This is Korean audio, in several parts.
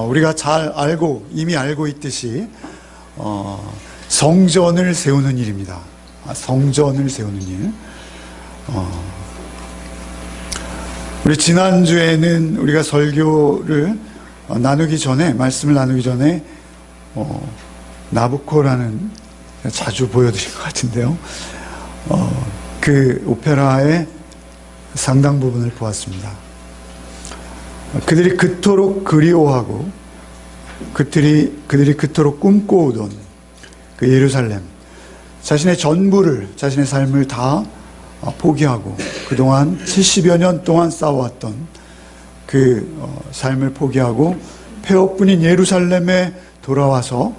우리가 이미 알고 있듯이 성전을 세우는 일입니다. 성전을 세우는 일. 우리 지난주에는 우리가 설교를 말씀을 나누기 전에 나부코라는, 자주 보여드릴 것 같은데요, 그 오페라의 상당 부분을 보았습니다. 그들이 그토록 그리워하고 그들이 그토록 꿈꿔오던 그 예루살렘, 자신의 전부를, 자신의 삶을 다 포기하고 그동안 70여 년 동안 쌓아왔던 그 삶을 포기하고 폐허뿐인 예루살렘에 돌아와서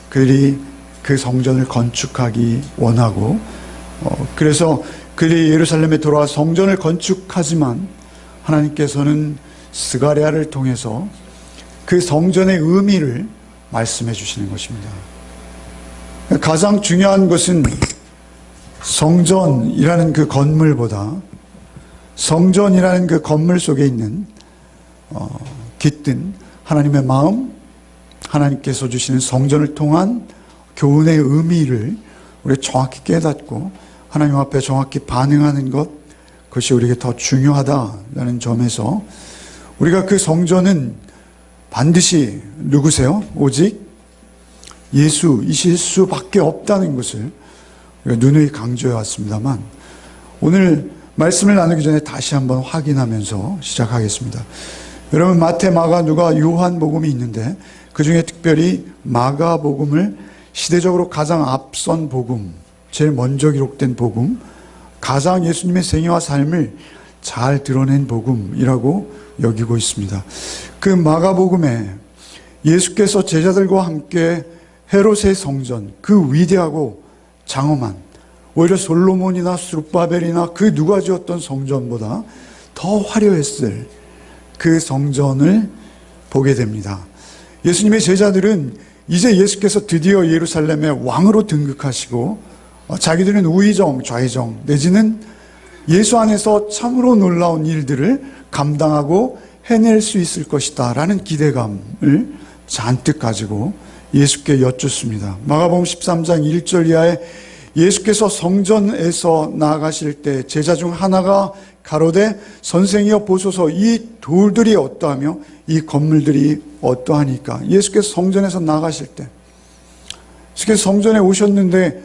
그들이 그 성전을 건축하기 원하고, 그래서 그들이 예루살렘에 돌아와 성전을 건축하지만 하나님께서는 스가랴를 통해서 그 성전의 의미를 말씀해 주시는 것입니다. 가장 중요한 것은 성전이라는 그 건물보다 성전이라는 그 건물 속에 있는 깃든 하나님의 마음, 하나님께서 주시는 성전을 통한 교훈의 의미를 우리 정확히 깨닫고 하나님 앞에 정확히 반응하는 것, 그것이 우리에게 더 중요하다라는 점에서 우리가 그 성전은 반드시 누구세요? 오직 예수이실 수밖에 없다는 것을 우리가 누누이 강조해 왔습니다만, 오늘 말씀을 나누기 전에 다시 한번 확인하면서 시작하겠습니다. 여러분, 마태, 마가, 누가, 요한복음이 있는데 그 중에 특별히 마가복음을 시대적으로 가장 앞선 복음, 제일 먼저 기록된 복음, 가장 예수님의 생애와 삶을 잘 드러낸 복음이라고 여기고 있습니다. 그 마가복음에 예수께서 제자들과 함께 헤롯의 성전, 그 위대하고 장엄한, 오히려 솔로몬이나 스룹바벨이나 그 누가 지었던 성전보다 더 화려했을 그 성전을 보게 됩니다. 예수님의 제자들은 이제 예수께서 드디어 예루살렘의 왕으로 등극하시고 자기들은 우의정, 좌의정 내지는 예수 안에서 참으로 놀라운 일들을 감당하고 해낼 수 있을 것이다 라는 기대감을 잔뜩 가지고 예수께 여쭙습니다. 마가복음 13장 1절 이하에 예수께서 성전에서 나아가실 때 제자 중 하나가 가로되 선생이여 보소서, 이 돌들이 어떠하며 이 건물들이 어떠하니까. 예수께서 성전에서 나아가실 때, 예수께서 성전에 오셨는데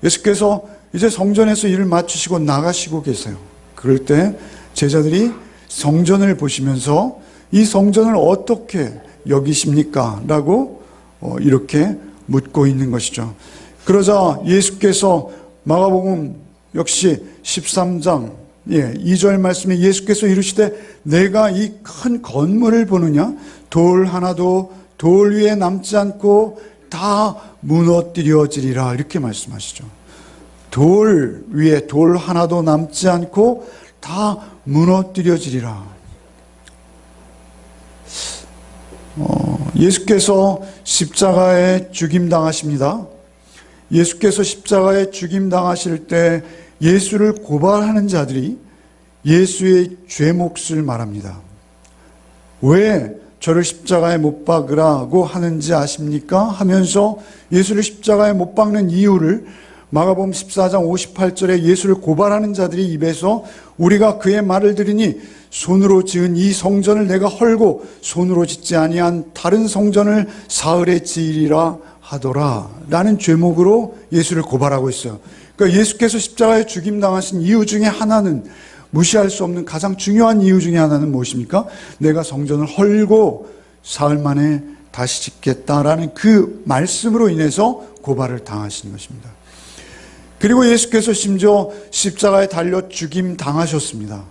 예수께서 이제 성전에서 일을 마치시고 나가시고 계세요. 그럴 때 제자들이 성전을 보시면서 이 성전을 어떻게 여기십니까? 라고 이렇게 묻고 있는 것이죠. 그러자 예수께서 마가복음 역시 13장 2절 말씀에 예수께서 이르시되 내가 이 큰 건물을 보느냐? 돌 하나도 돌 위에 남지 않고 다 무너뜨려지리라, 이렇게 말씀하시죠. 돌 위에 돌 하나도 남지 않고 다 무너뜨려지리라. 예수께서 십자가에 죽임당하십니다. 예수께서 십자가에 죽임당하실 때 예수를 고발하는 자들이 예수의 죄몫을 말합니다. 왜 저를 십자가에 못 박으라고 하는지 아십니까? 하면서 예수를 십자가에 못 박는 이유를 마가복음 14장 58절에 예수를 고발하는 자들이 입에서 우리가 그의 말을 들으니 손으로 지은 이 성전을 내가 헐고 손으로 짓지 아니한 다른 성전을 사흘에 지으리라 하더라 라는 죄목으로 예수를 고발하고 있어요. 그러니까 예수께서 십자가에 죽임당하신 이유 중에 하나는, 무시할 수 없는 가장 중요한 이유 중에 하나는 무엇입니까? 내가 성전을 헐고 사흘 만에 다시 짓겠다라는 그 말씀으로 인해서 고발을 당하신 것입니다. 그리고 예수께서 심지어 십자가에 달려 죽임당하셨습니다.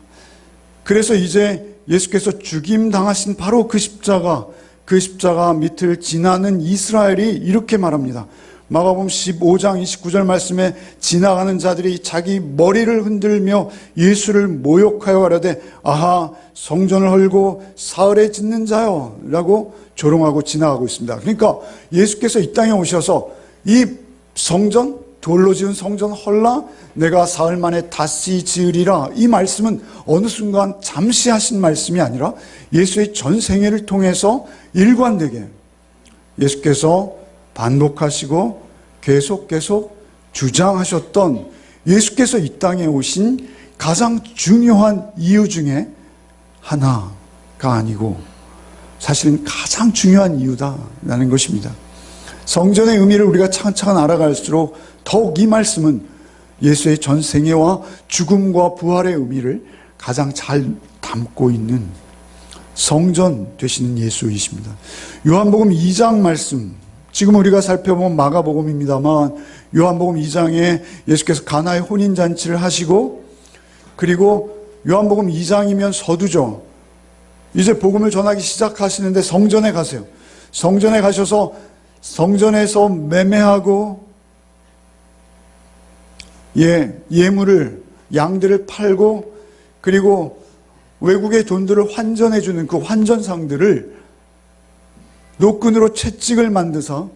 그래서 이제 예수께서 죽임당하신 바로 그 십자가 밑을 지나는 이스라엘이 이렇게 말합니다. 마가복음 15장 29절 말씀에 지나가는 자들이 자기 머리를 흔들며 예수를 모욕하여 가려되 아하, 성전을 헐고 사흘에 짓는 자요 라고 조롱하고 지나가고 있습니다. 그러니까 예수께서 이 땅에 오셔서 이 성전, 돌로 지은 성전 헐라 내가 사흘 만에 다시 지으리라. 이 말씀은 어느 순간 잠시 하신 말씀이 아니라 예수의 전 생애를 통해서 일관되게 예수께서 반복하시고 계속 주장하셨던, 예수께서 이 땅에 오신 가장 중요한 이유 중에 하나가 아니고 사실은 가장 중요한 이유다라는 것입니다. 성전의 의미를 우리가 차근차근 알아갈수록 더욱 이 말씀은 예수의 전 생애와 죽음과 부활의 의미를 가장 잘 담고 있는 성전 되시는 예수이십니다. 요한복음 2장 말씀, 지금 우리가 살펴본 마가복음입니다만 요한복음 2장에 예수께서 가나의 혼인잔치를 하시고, 그리고 요한복음 2장이면 서두죠. 이제 복음을 전하기 시작하시는데 성전에 가세요. 성전에 가셔서 성전에서 매매하고 예물을, 양들을 팔고, 그리고 외국의 돈들을 환전해주는 그 환전상들을 노끈으로 채찍을 만드사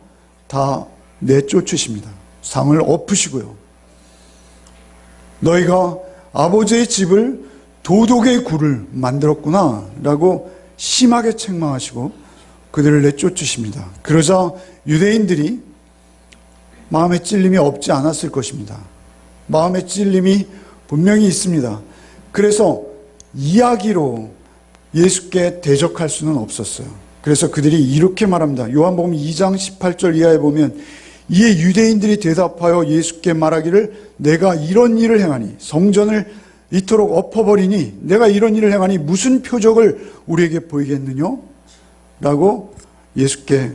다 내쫓으십니다. 상을 엎으시고요. 너희가 아버지의 집을 도둑의 굴을 만들었구나 라고 심하게 책망하시고 그들을 내쫓으십니다. 그러자 유대인들이 마음의 찔림이 없지 않았을 것입니다. 마음의 찔림이 분명히 있습니다. 그래서 이야기로 예수께 대적할 수는 없었어요. 그래서 그들이 이렇게 말합니다. 요한복음 2장 18절 이하에 보면 이에 유대인들이 대답하여 예수께 말하기를 내가 이런 일을 행하니, 성전을 이토록 엎어버리니 내가 이런 일을 행하니 무슨 표적을 우리에게 보이겠느냐? 라고 예수께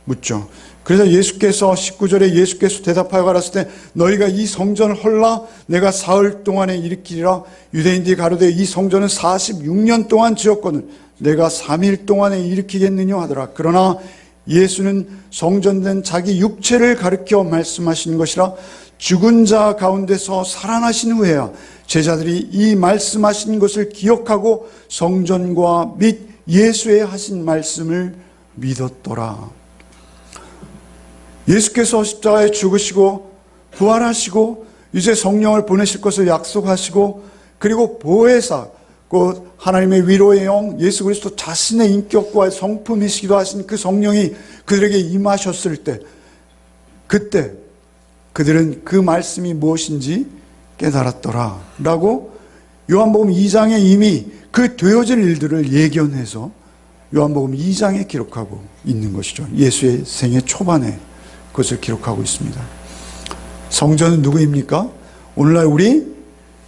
묻죠. 그래서 예수께서 19절에 예수께서 대답하여 가라사대 때 너희가 이 성전을 헐라 내가 사흘 동안에 일으키리라. 유대인들이 가로되 이 성전은 46년 동안 지었거늘 내가 3일 동안에 일으키겠느냐 하더라. 그러나 예수는 성전된 자기 육체를 가리켜 말씀하신 것이라. 죽은 자 가운데서 살아나신 후에야 제자들이 이 말씀하신 것을 기억하고 성전과 및 예수의 하신 말씀을 믿었더라. 예수께서 십자가에 죽으시고 부활하시고 이제 성령을 보내실 것을 약속하시고, 그리고 보혜사, 그 하나님의 위로의 영 예수 그리스도 자신의 인격과 성품이시기도 하신 그 성령이 그들에게 임하셨을 때, 그때 그들은 그 말씀이 무엇인지 깨달았더라 라고 요한복음 2장에 이미 그 되어질 일들을 예견해서 요한복음 2장에 기록하고 있는 것이죠. 예수의 생애 초반에 그것을 기록하고 있습니다. 성전은 누구입니까? 오늘날 우리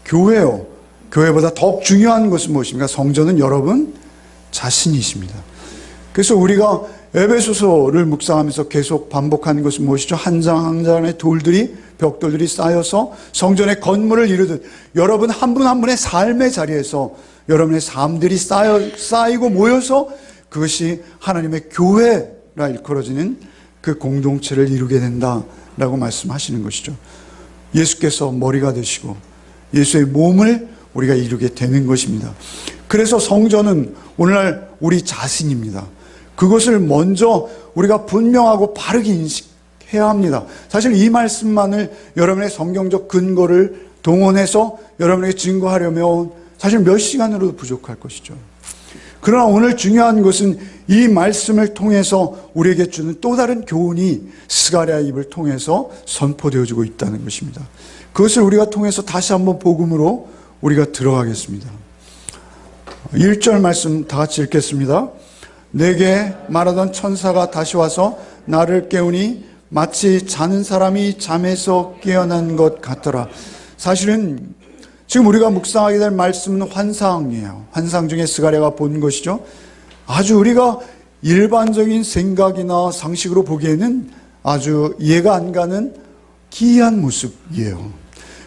교회요. 교회보다 더욱 중요한 것은 무엇입니까? 성전은 여러분 자신이십니다. 그래서 우리가 에베소서를 묵상하면서 계속 반복하는 것은 무엇이죠? 한 장 한 장의 벽돌들이 쌓여서 성전의 건물을 이루듯 여러분 한 분 한 분의 삶의 자리에서 여러분의 삶들이 쌓이고 모여서 그것이 하나님의 교회라 일컬어지는 그 공동체를 이루게 된다라고 말씀하시는 것이죠. 예수께서 머리가 되시고 예수의 몸을 우리가 이루게 되는 것입니다. 그래서 성전은 오늘날 우리 자신입니다. 그것을 먼저 우리가 분명하고 바르게 인식해야 합니다. 사실 이 말씀만을 여러분의 성경적 근거를 동원해서 여러분에게 증거하려면 사실 몇 시간으로도 부족할 것이죠. 그러나 오늘 중요한 것은 이 말씀을 통해서 우리에게 주는 또 다른 교훈이 스가랴 입을 통해서 선포되어지고 있다는 것입니다. 그것을 우리가 통해서 다시 한번 복음으로 우리가 들어가겠습니다. 1절 말씀 다 같이 읽겠습니다. 내게 말하던 천사가 다시 와서 나를 깨우니 마치 자는 사람이 잠에서 깨어난 것 같더라. 사실은 지금 우리가 묵상하게 될 말씀은 환상이에요. 환상 중에 스가랴가 본 것이죠. 아주 우리가 일반적인 생각이나 상식으로 보기에는 아주 이해가 안 가는 기이한 모습이에요.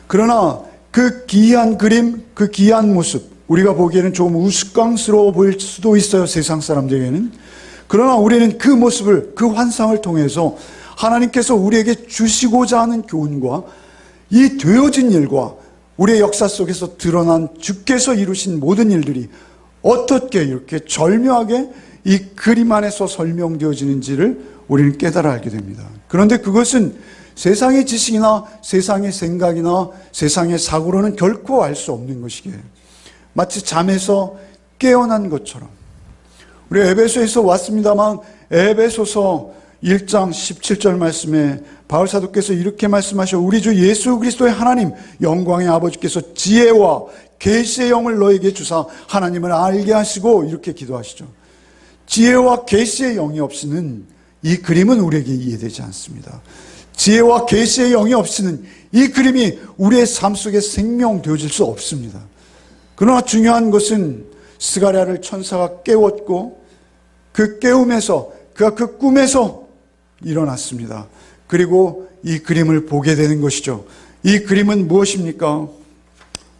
그러나 그 기이한 그림, 그 기이한 모습, 우리가 보기에는 조금 우스꽝스러워 보일 수도 있어요. 세상 사람들에게는. 그러나 우리는 그 모습을, 그 환상을 통해서 하나님께서 우리에게 주시고자 하는 교훈과 이 되어진 일과 우리의 역사 속에서 드러난 주께서 이루신 모든 일들이 어떻게 이렇게 절묘하게 이 그림 안에서 설명되어지는지를 우리는 깨달아 알게 됩니다. 그런데 그것은 세상의 지식이나 세상의 생각이나 세상의 사고로는 결코 알 수 없는 것이기에 마치 잠에서 깨어난 것처럼, 우리 에베소에서 왔습니다만 에베소서 1장 17절 말씀에 바울 사도께서 이렇게 말씀하셔. 우리 주 예수 그리스도의 하나님 영광의 아버지께서 지혜와 계시의 영을 너에게 주사 하나님을 알게 하시고, 이렇게 기도하시죠. 지혜와 계시의 영이 없이는 이 그림은 우리에게 이해되지 않습니다. 지혜와 계시의 영이 없이는 이 그림이 우리의 삶 속에 생명되어질 수 없습니다. 그러나 중요한 것은 스가랴를 천사가 깨웠고 그 깨움에서, 그가 그 꿈에서 일어났습니다. 그리고 이 그림을 보게 되는 것이죠. 이 그림은 무엇입니까?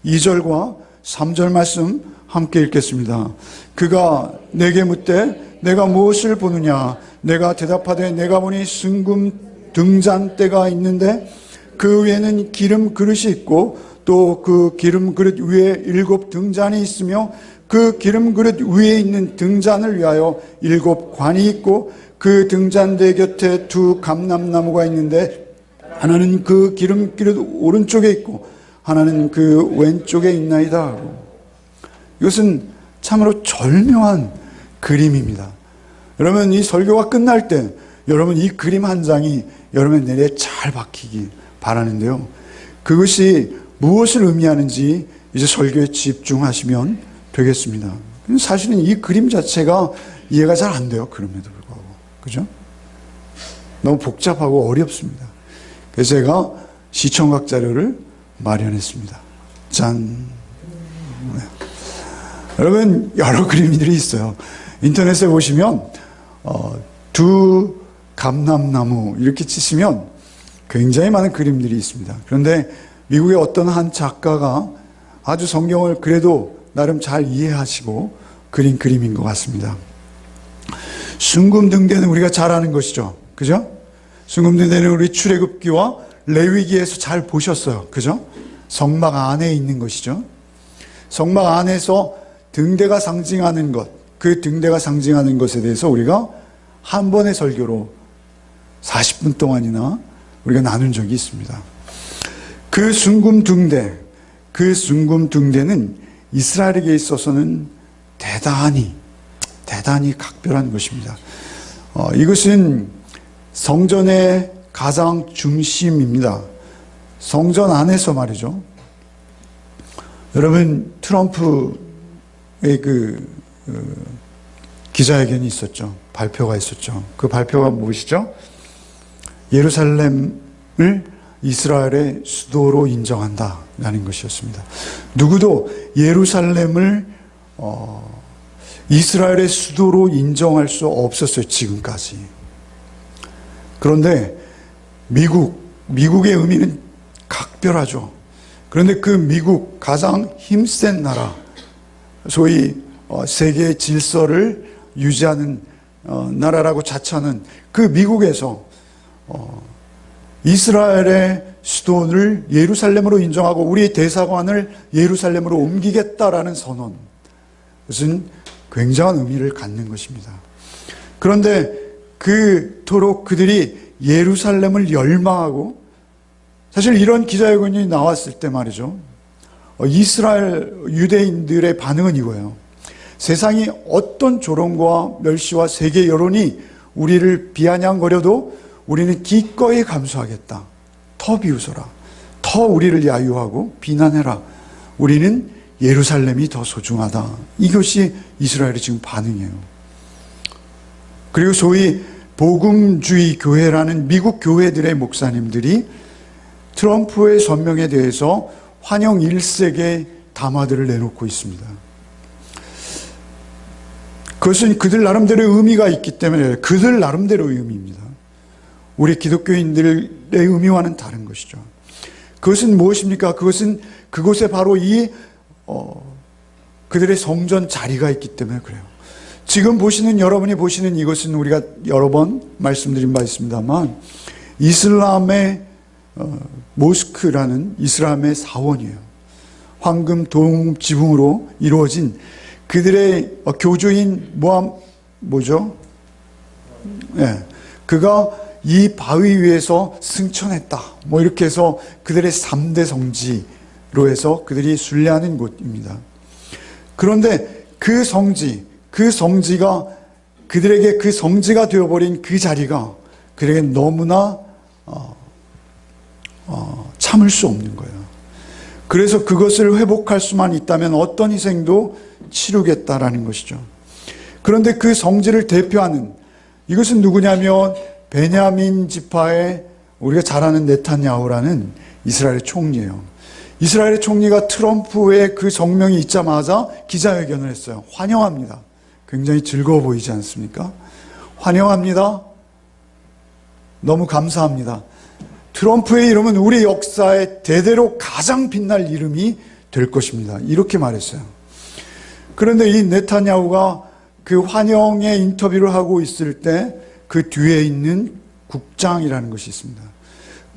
2절과 3절 말씀 함께 읽겠습니다. 그가 내게 묻되 내가 무엇을 보느냐? 내가 대답하되 내가 보니 순금 등잔대가 있는데 그 위에는 기름 그릇이 있고 또 그 기름 그릇 위에 7 등잔이 있으며 그 기름 그릇 위에 있는 등잔을 위하여 7 관이 있고 그 등잔대 곁에 2 감람나무가 있는데 하나는 그 기름 그릇 오른쪽에 있고 하나는 그 왼쪽에 있나이다. 이것은 참으로 절묘한 그림입니다. 여러분, 이 설교가 끝날 때 여러분 이 그림 한 장이 여러분의 뇌리에 잘 박히기 바라는데요. 그것이 무엇을 의미하는지 이제 설교에 집중하시면 되겠습니다. 사실은 이 그림 자체가 이해가 잘 안 돼요. 그럼에도 불구하고. 그죠? 너무 복잡하고 어렵습니다. 그래서 제가 시청각 자료를 마련했습니다. 짠. 네. 여러분, 여러 그림들이 있어요. 인터넷에 보시면 2 감람나무 이렇게 치시면 굉장히 많은 그림들이 있습니다. 그런데 미국의 어떤 한 작가가 아주 성경을 그래도 나름 잘 이해하시고 그린 그림인 것 같습니다. 순금등대는 우리가 잘 아는 것이죠. 그죠? 순금등대는 우리 출애굽기와 레위기에서 잘 보셨어요. 그죠? 성막 안에 있는 것이죠. 성막 안에서 등대가 상징하는 것, 그 등대가 상징하는 것에 대해서 우리가 한 번의 설교로 40분 동안이나 우리가 나눈 적이 있습니다. 그 순금등대, 그 순금등대는 이스라엘에게 있어서는 대단히 각별한 것입니다. 이것은 성전의 가장 중심입니다. 성전 안에서 말이죠. 여러분, 트럼프의 기자회견이 있었죠. 발표가 있었죠. 그 발표가 무엇이죠? 예루살렘을 이스라엘의 수도로 인정한다라는 것이었습니다. 누구도 예루살렘을 이스라엘의 수도로 인정할 수 없었어요. 지금까지. 그런데 미국의 의미는 각별하죠. 그런데 그 미국, 가장 힘센 나라, 소위 세계의 질서를 유지하는 나라라고 자처하는 그 미국에서 이스라엘의 수도를 예루살렘으로 인정하고 우리 대사관을 예루살렘으로 옮기겠다라는 선언, 그것은 굉장한 의미를 갖는 것입니다. 그런데 그토록 그들이 예루살렘을 열망하고, 사실 이런 기자회견이 나왔을 때 말이죠, 이스라엘 유대인들의 반응은 이거예요. 세상이 어떤 조롱과 멸시와 세계 여론이 우리를 비아냥거려도 우리는 기꺼이 감수하겠다. 더 비웃어라. 더 우리를 야유하고 비난해라. 우리는 예루살렘이 더 소중하다. 이것이 이스라엘의 지금 반응이에요. 그리고 소위 복음주의 교회라는 미국 교회들의 목사님들이 트럼프의 선명에 대해서 환영 일색의 담화들을 내놓고 있습니다. 그것은 그들 나름대로의 의미가 있기 때문에 그들 나름대로의 의미입니다. 우리 기독교인들의 의미와는 다른 것이죠. 그것은 무엇입니까? 그것은 그곳에 바로 그들의 성전 자리가 있기 때문에 그래요. 지금 여러분이 보시는 이것은 우리가 여러 번 말씀드린 바 있습니다만 이슬람의 모스크라는 이슬람의 사원이에요. 황금, 동, 지붕으로 이루어진 그들의 교주인 뭐죠? 예. 그가 이 바위 위에서 승천했다. 뭐 이렇게 해서 그들의 3대 성지로 해서 그들이 순례하는 곳입니다. 그런데 그 성지가 그들에게 그 성지가 되어버린 그 자리가 그들에게 너무나 참을 수 없는 거예요. 그래서 그것을 회복할 수만 있다면 어떤 희생도 치르겠다라는 것이죠. 그런데 그 성지를 대표하는 이것은 누구냐면 베냐민 지파의 우리가 잘 아는 네탄야후라는 이스라엘의 총리예요. 이스라엘의 총리가 트럼프의 그 성명이 있자마자 기자회견을 했어요. 환영합니다. 굉장히 즐거워 보이지 않습니까? 환영합니다. 너무 감사합니다. 트럼프의 이름은 우리 역사에 대대로 가장 빛날 이름이 될 것입니다. 이렇게 말했어요. 그런데 이 네타냐후가 그 환영의 인터뷰를 하고 있을 때 그 뒤에 있는 국장이라는 것이 있습니다.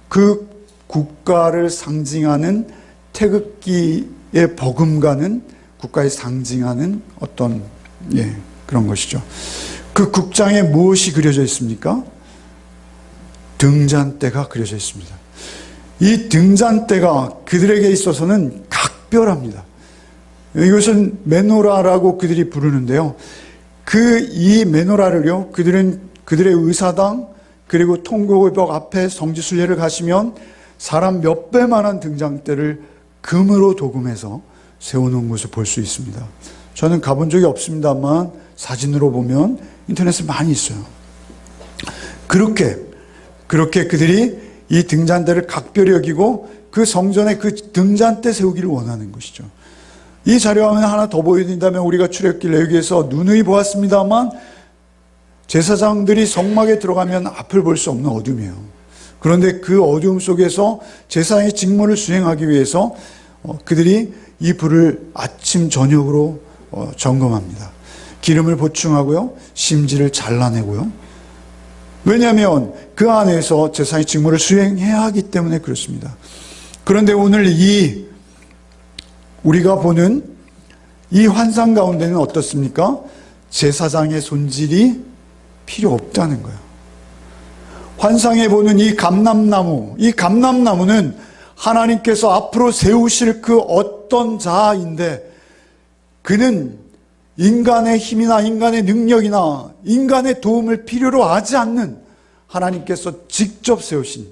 그 국가를 상징하는 태극기에 버금가는 국가에 상징하는 어떤 그런 것이죠. 그 국장에 무엇이 그려져 있습니까? 등잔대가 그려져 있습니다. 이 등잔대가 그들에게 있어서는 각별합니다. 이것은 메노라라고 그들이 부르는데요. 이 메노라를요, 그들의 의사당 그리고 통곡의벽 앞에 성지순례를 가시면 사람 몇 배만한 등잔대를 금으로 도금해서 세워놓은 것을 볼 수 있습니다. 저는 가본 적이 없습니다만 사진으로 보면 인터넷에 많이 있어요. 그렇게 그들이 이 등잔대를 각별히 여기고 그 성전에 그 등잔대 세우기를 원하는 것이죠. 이 자료화면 하나 더 보여드린다면 우리가 출애굽기 레위기에서 누누이 보았습니다만 제사장들이 성막에 들어가면 앞을 볼 수 없는 어둠이에요. 그런데 그 어두움 속에서 제사장의 직무를 수행하기 위해서 그들이 이 불을 아침 저녁으로 점검합니다. 기름을 보충하고요, 심지를 잘라내고요. 왜냐하면 그 안에서 제사장의 직무를 수행해야 하기 때문에 그렇습니다. 그런데 오늘 우리가 보는 이 환상 가운데는 어떻습니까? 제사장의 손질이 필요 없다는 거예요. 환상에 보는 이 감람나무는 하나님께서 앞으로 세우실 그 어떤 자인데 그는 인간의 힘이나 인간의 능력이나 인간의 도움을 필요로 하지 않는 하나님께서 직접 세우신,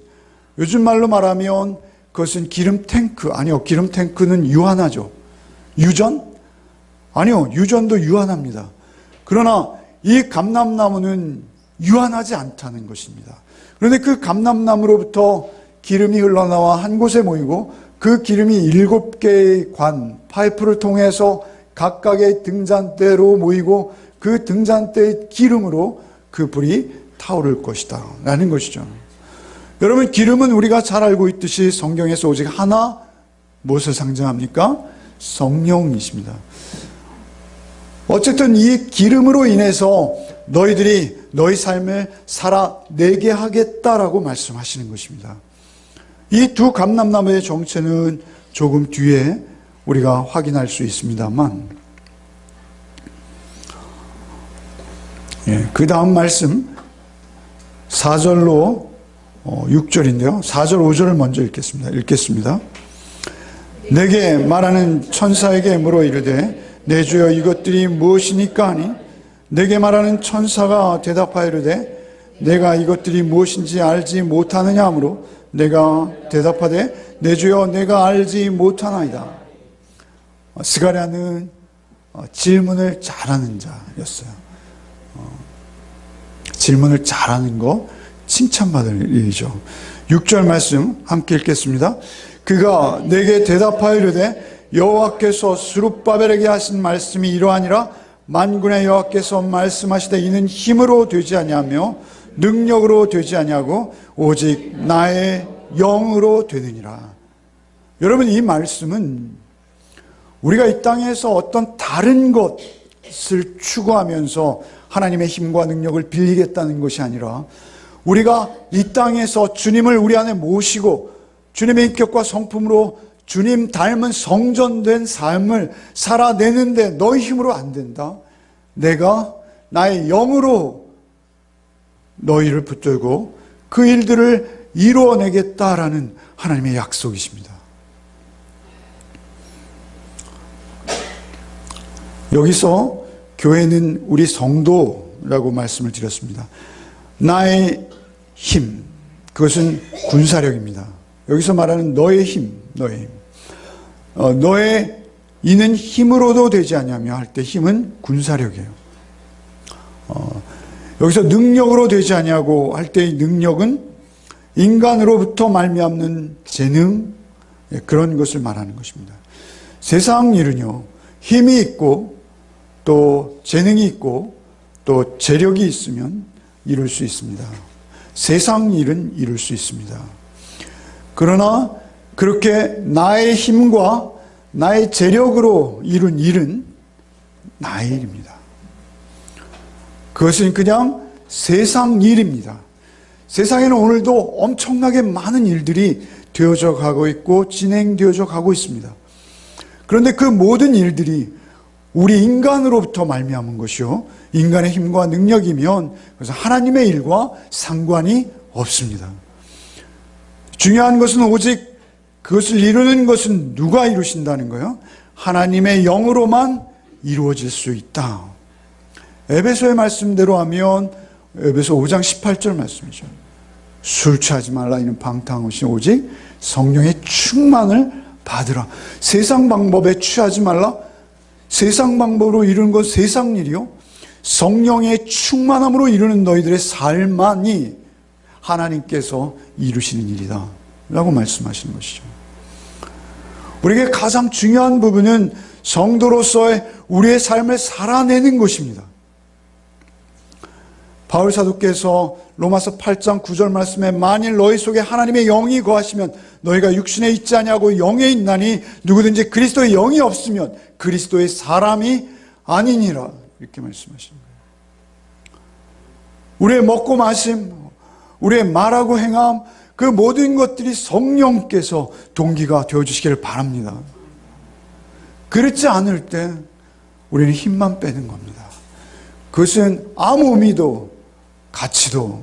요즘 말로 말하면 그것은 기름탱크, 아니요, 기름탱크는 유한하죠. 유전? 아니요, 유전도 유한합니다. 그러나 이 감람나무는 유한하지 않다는 것입니다. 그런데 그 감람나무로부터 기름이 흘러나와 한 곳에 모이고 그 기름이 7개의 파이프를 통해서 각각의 등잔대로 모이고 그 등잔대의 기름으로 그 불이 타오를 것이다 라는 것이죠. 여러분, 기름은 우리가 잘 알고 있듯이 성경에서 오직 하나, 무엇을 상징합니까? 성령이십니다. 어쨌든 이 기름으로 인해서 너희들이 너희 삶을 살아내게 하겠다라고 말씀하시는 것입니다. 이 두 감람나무의 정체는 조금 뒤에 우리가 확인할 수 있습니다만, 그 다음 말씀 4절로 6절인데요. 4절 5절을 먼저 읽겠습니다. 내게 말하는 천사에게 물어 이르되 내 주여 이것들이 무엇이니까 하니 내게 말하는 천사가 대답하여 이르되 내가 이것들이 무엇인지 알지 못하느냐 하므로 내가 대답하되 내 주여 내가 알지 못하나이다. 스가랴는 질문을 잘하는 자였어요. 질문을 잘하는 거 칭찬받을 일이죠. 6절 말씀 함께 읽겠습니다. 그가 내게 대답하여 이르되 여호와께서 스룹바벨에게 하신 말씀이 이러하니라. 만군의 여호와께서 말씀하시되 이는 힘으로 되지 아니하며 능력으로 되지 아니하고 오직 나의 영으로 되느니라. 여러분, 이 말씀은 우리가 이 땅에서 어떤 다른 것을 추구하면서 하나님의 힘과 능력을 빌리겠다는 것이 아니라 우리가 이 땅에서 주님을 우리 안에 모시고 주님의 인격과 성품으로 주님 닮은 성전된 삶을 살아내는데 너희 힘으로 안 된다. 내가 나의 영으로 너희를 붙들고 그 일들을 이루어내겠다라는 하나님의 약속이십니다. 여기서 교회는 우리 성도라고 말씀을 드렸습니다. 나의 힘, 그것은 군사력입니다. 여기서 말하는 너의 힘, 너의 힘. 너의 이는 힘으로도 되지 아니하며 할 때 힘은 군사력이에요. 여기서 능력으로 되지 아니하고 할 때의 능력은 인간으로부터 말미암는 재능, 그런 것을 말하는 것입니다. 세상 일은요, 힘이 있고 또 재능이 있고 또 재력이 있으면 이룰 수 있습니다. 세상 일은 이룰 수 있습니다. 그러나 그렇게 나의 힘과 나의 재력으로 이룬 일은 나의 일입니다. 그것은 그냥 세상 일입니다. 세상에는 오늘도 엄청나게 많은 일들이 되어져 가고 있고 진행되어져 가고 있습니다. 그런데 그 모든 일들이 우리 인간으로부터 말미암은 것이요, 인간의 힘과 능력이면 그래서 하나님의 일과 상관이 없습니다. 중요한 것은 오직 그것을 이루는 것은 누가 이루신다는 거예요? 하나님의 영으로만 이루어질 수 있다. 에베소의 말씀대로 하면 에베소 5장 18절 말씀이죠. 술 취하지 말라. 이는 방탕하신 오직 성령의 충만을 받으라. 세상 방법에 취하지 말라. 세상 방법으로 이루는 건 세상 일이요, 성령의 충만함으로 이루는 너희들의 삶만이 하나님께서 이루시는 일이다 라고 말씀하시는 것이죠. 우리에게 가장 중요한 부분은 성도로서의 우리의 삶을 살아내는 것입니다. 바울 사도께서 로마서 8장 9절 말씀에 만일 너희 속에 하나님의 영이 거하시면 너희가 육신에 있지 아니하고 영에 있나니 누구든지 그리스도의 영이 없으면 그리스도의 사람이 아니니라, 이렇게 말씀하시는 거예요. 우리의 먹고 마심, 우리의 말하고 행함, 그 모든 것들이 성령께서 동기가 되어주시기를 바랍니다. 그렇지 않을 때 우리는 힘만 빼는 겁니다. 그것은 아무 의미도 가치도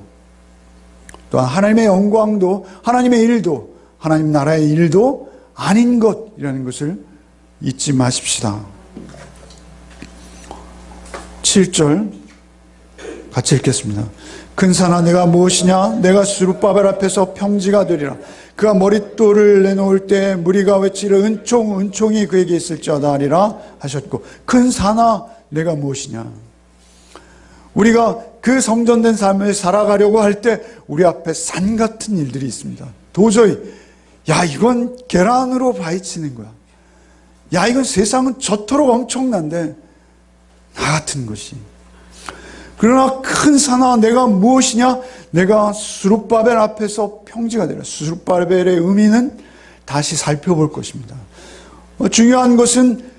또한 하나님의 영광도 하나님의 일도 하나님 나라의 일도 아닌 것이라는 것을 잊지 마십시다. 7절 같이 읽겠습니다. 큰 산아 내가 무엇이냐? 내가 스룹바벨 앞에서 평지가 되리라. 그가 머릿돌을 내놓을 때 무리가 외치려 은총이 그에게 있을지어다 하리라 하셨고, 큰 산아 내가 무엇이냐? 우리가 그 성전된 삶을 살아가려고 할 때 우리 앞에 산 같은 일들이 있습니다. 도저히 야 이건 계란으로 바위치는 거야. 야 이건 세상은 저토록 엄청난데 나 같은 것이. 그러나 큰 산아 내가 무엇이냐? 내가 스룹바벨 앞에서 평지가 되라. 스룹바벨의 의미는 다시 살펴볼 것입니다. 중요한 것은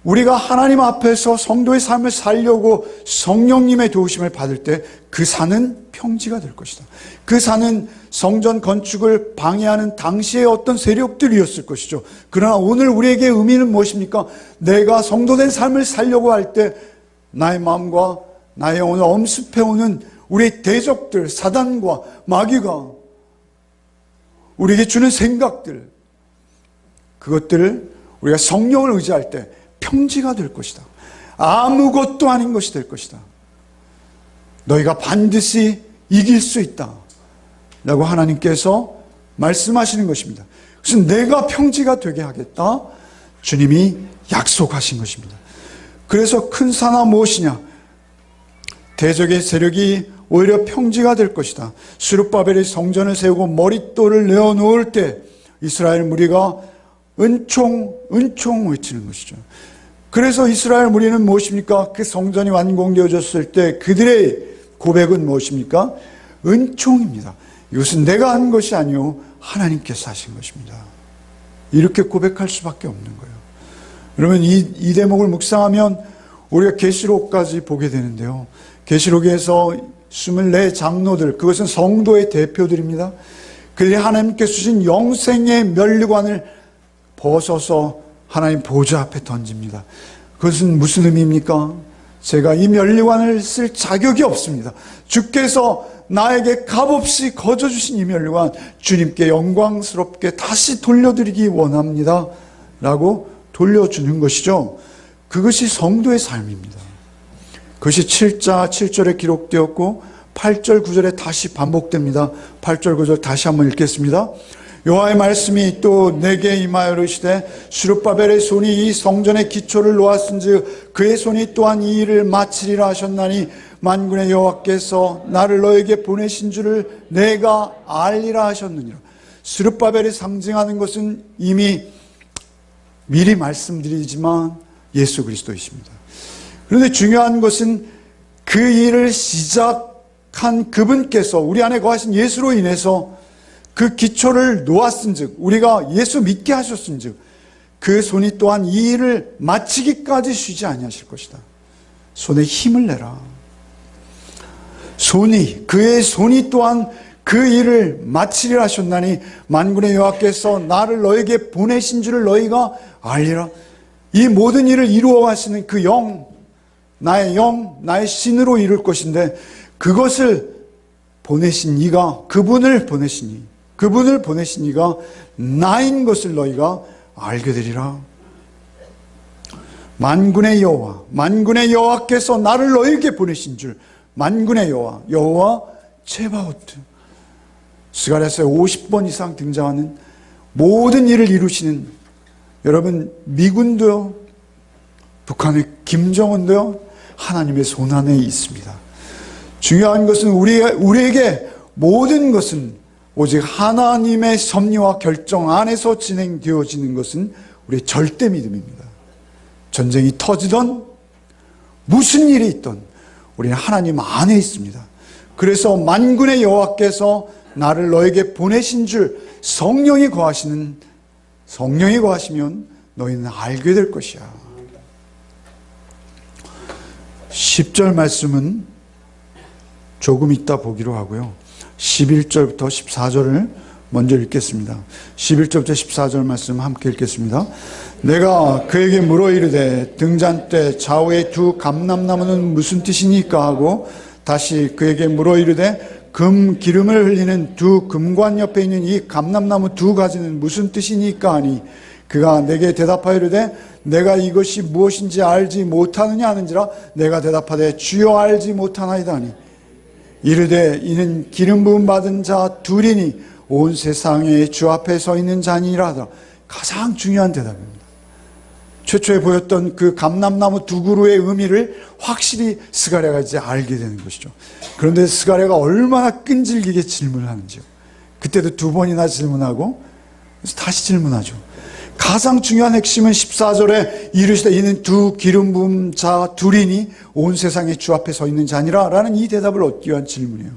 우리가 하나님 앞에서 성도의 삶을 살려고 성령님의 도우심을 받을 때 그 산은 평지가 될 것이다. 그 산은 성전 건축을 방해하는 당시의 어떤 세력들이었을 것이죠. 그러나 오늘 우리에게 의미는 무엇입니까? 내가 성도된 삶을 살려고 할 때 나의 마음과 나의 영혼을 엄습해오는 우리의 대적들, 사단과 마귀가 우리에게 주는 생각들, 그것들을 우리가 성령을 의지할 때 평지가 될 것이다. 아무것도 아닌 것이 될 것이다. 너희가 반드시 이길 수 있다 라고 하나님께서 말씀하시는 것입니다. 그래서 내가 평지가 되게 하겠다, 주님이 약속하신 것입니다. 그래서 큰 산아 무엇이냐? 대적의 세력이 오히려 평지가 될 것이다. 스룹바벨이 성전을 세우고 머릿돌을 내어놓을 때 이스라엘 무리가 은총 외치는 것이죠. 그래서 이스라엘 무리는 무엇입니까? 그 성전이 완공되어졌을 때 그들의 고백은 무엇입니까? 은총입니다. 이것은 내가 한 것이 아니요 하나님께서 하신 것입니다. 이렇게 고백할 수밖에 없는 거예요. 그러면 이 대목을 묵상하면 우리가 계시록까지 보게 되는데요. 계시록에서 24 장로들, 그것은 성도의 대표들입니다. 그들이 하나님께서 주신 영생의 면류관을 벗어서 하나님 보좌 앞에 던집니다. 그것은 무슨 의미입니까? 제가 이 면류관을 쓸 자격이 없습니다. 주께서 나에게 값없이 거저주신 이 면류관 주님께 영광스럽게 다시 돌려드리기 원합니다 라고 돌려주는 것이죠. 그것이 성도의 삶입니다. 그것이 7절에 기록되었고 8절 9절에 다시 반복됩니다. 8절 9절 다시 한번 읽겠습니다. 여호와의 말씀이 또 내게 임하여 이르시되 스룹바벨의 손이 이 성전의 기초를 놓았은즉 그의 손이 또한 이 일을 마치리라 하셨나니 만군의 여호와께서 나를 너에게 보내신 줄을 내가 알리라 하셨느니라. 스룹바벨이 상징하는 것은 이미 미리 말씀드리지만 예수 그리스도이십니다. 그런데 중요한 것은 그 일을 시작한 그분께서 우리 안에 거하신 예수로 인해서 그 기초를 놓았은즉 우리가 예수 믿게 하셨은즉 그 손이 또한 이 일을 마치기까지 쉬지 아니하실 것이다. 손에 힘을 내라. 그의 손이 또한 그 일을 마치리라 하셨나니 만군의 여호와께서 나를 너에게 보내신 줄을 너희가 알리라. 이 모든 일을 이루어 가시는 그 나의 신으로 이룰 것인데 그것을 보내신 이가 그분을 보내신 이가 나인 것을 너희가 알게 되리라. 만군의 여호와께서 나를 너희에게 보내신 줄. 만군의 여호와 체바오트. 스가랴서에 50번 이상 등장하는 모든 일을 이루시는, 여러분 미군도요, 북한의 김정은도요, 하나님의 손 안에 있습니다. 중요한 것은 우리에게 모든 것은 오직 하나님의 섭리와 결정 안에서 진행되어지는 것은 우리의 절대 믿음입니다. 전쟁이 터지던 무슨 일이 있던 우리는 하나님 안에 있습니다. 그래서 만군의 여호와께서 나를 너에게 보내신 줄 성령이 거하시면 너희는 알게 될 것이야. 10절 말씀은 조금 이따 보기로 하고요. 11절부터 14절을 먼저 읽겠습니다. 11절부터 14절 말씀 함께 읽겠습니다. 내가 그에게 물어 이르되 등잔대 좌우에 두 감람나무는 무슨 뜻이니까 하고 다시 그에게 물어 이르되 기름을 흘리는 두 금관 옆에 있는 이 감람나무 두 가지는 무슨 뜻이니까 하니 그가 내게 대답하여 이르되 내가 이것이 무엇인지 알지 못하느냐 하는지라 내가 대답하되 주여 알지 못하나이다 하니 이르되 이는 기름 부음 받은 자 둘이니 온 세상에 주 앞에 서 있는 자니라 하더라. 가장 중요한 대답입니다. 최초에 보였던 그 감람나무 두 그루의 의미를 확실히 스가랴가 이제 알게 되는 것이죠. 그런데 스가랴가 얼마나 끈질기게 질문을 하는지요. 그때도 두 번이나 질문하고 다시 질문하죠. 가장 중요한 핵심은 14절에 이르시되 이는 두 기름 부음 자 둘이니 온 세상에 주 앞에 서 있는 자니라 라는 이 대답을 얻기 위한 질문이에요.